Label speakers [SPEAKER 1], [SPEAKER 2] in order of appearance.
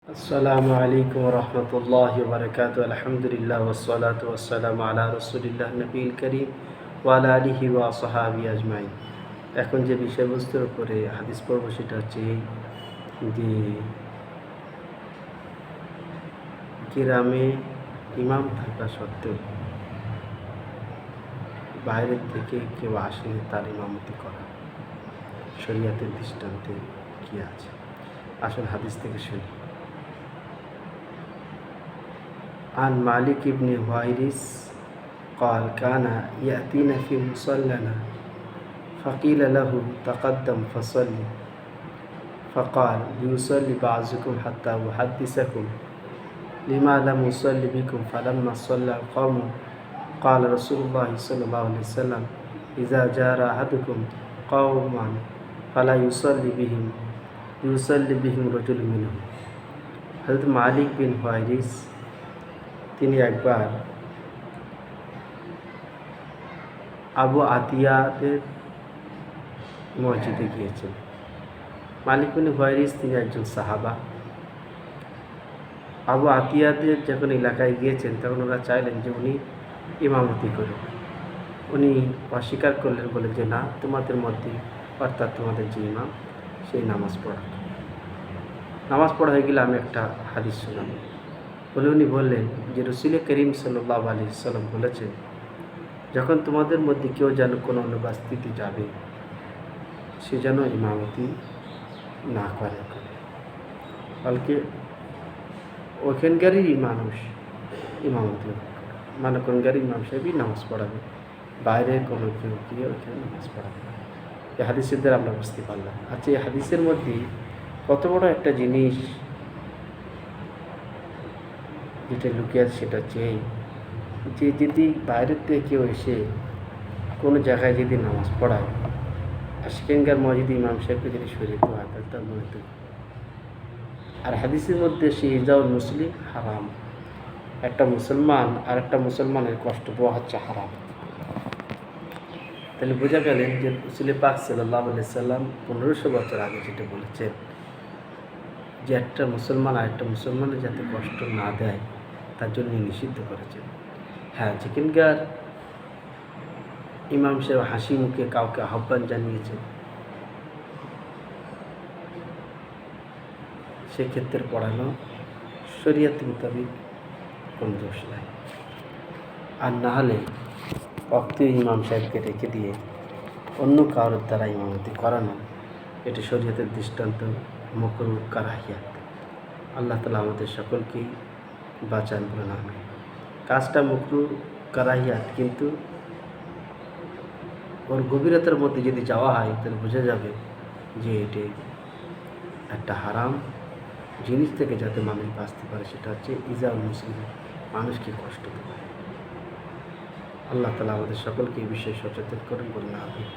[SPEAKER 1] আসসালামু আলাইকুম রহমতুল্লাহি ওয়া বারাকাতুহু। আলহামদুলিল্লাহ ওয়াসসালাতু ওয়াসসালামু আলা রাসূলিল্লাহ নবীল করিম ওয়া আলা আলিহি ওয়া আসহাবিহি আজমাইন। এখন যে বিষয়বস্তুর উপরে হাদিস পড়ব সেটা হচ্ছে যে গ্রামে ইমাম থাকা সত্ত্বেও বাইরের থেকে কেউ আসলে তার ইমামতি করা শরীয়তের দৃষ্টান্তে কি আছে। আসল হাদিস থেকে শুনি। عن مالك بن هويرث قال كان يأتينا في مصلنا فقيل له تقدم فصلي فقال ليصلي بعضكم حتى أحدثكم لما لم يصلي بكم فلما صلى القوم قال رسول الله صلى الله عليه وسلم إذا جار أحدكم قوما فلا يصلي بهم رجل منهم। হযরত মালিক বিন হুয়াইরিস তিনি একবার আবু আতিয়াদের মসজিদে গিয়েছেন। মালিক বিন হুয়াইরিস তিনি একজন সাহাবা। আবু আতিয়াদের যখন এলাকায় গিয়েছেন তখন ওরা চাইলেন যে উনি ইমামতি করুন। উনি অস্বীকার করলেন, বলে যে না, তোমাদের মধ্যে অর্থাৎ তোমাদের যে ইমাম সেই নামাজ পড়া হয়ে গেলে আমি একটা হাদিস শোনাব বলে উনি বললেন যে রাসূল করিম সাল্লাল্লাহু আলাইহি ওয়াসাল্লাম বলেছেন, যখন তোমাদের মধ্যে কেউ যেন কোনো অনুপস্থিতি যাবে সে যেন ইমামতি না করে, বলকে ওখানকারই মানুষ ইমামতি মানে কোনকারই ইমাম সাহেবই নামাজ পড়াবে, বাইরে কোনো কেউ গিয়ে ওইখানে নামাজ পড়াবে না। এই হাদিসের দ্বারা আমরা বুঝতে পারলাম। আচ্ছা, এই হাদিসের মধ্যে কত বড় একটা জিনিস যেটা লুকিয়ে আছে সেটা হচ্ছে যে যদি বাইরের থেকে কেউ এসে কোনো জায়গায় যদি নামাজ পড়ায় আর সেখানকার মসজিদ ইমাম সাহেবকে যদি সরিয়ে দেওয়া হয় তার মধ্যে আর হাদিসের মধ্যে সে ইজাউল মুসলিম হারাম, একটা মুসলমান আর একটা মুসলমানের কষ্ট দেওয়া হচ্ছে হারাম। তাহলে বোঝা গেলেন যে রাসূল পাক সাল্লাল্লাহু আলাইহি সাল্লাম 1500 বছর আগে যেটা বলেছেন যে একটা মুসলমান আর একটা মুসলমানের যাতে কষ্ট না দেয় তার জন্য নিষিদ্ধ করেছেন। হ্যাঁ, যেখানকার ইমাম সাহেব হাসি মুখে কাউকে আহ্বান জানিয়েছেন সেক্ষেত্রে পড়ানো শরীয়ত মোতাবিক কোনো দোষ নাই। আর না হলে অক্তীয় ইমাম সাহেবকে রেখে দিয়ে অন্য কারোর দ্বারা ইমামতি করানো এটি শরীয়তের দৃষ্টান্ত মাকরুহ কারাহিয়াত। আল্লাহ তাআলা আমাদের সকলকেই বাঁচান বলেন আমিন। কাজটা মাকরুহ কারাহিয়াত, কিন্তু ওর গভীরতার মধ্যে যদি যাওয়া হয় তাহলে বোঝা যাবে যে এটি একটা হারাম জিনিস থেকে যাতে মানুষ বাঁচতে পারে সেটা হচ্ছে ইজাউল মুসলিম, মানুষকে কষ্ট দেওয়া। আল্লাহ তাআলা আমাদের সকলকে এই বিষয়ে সচেতন করেন বলেন আমিন।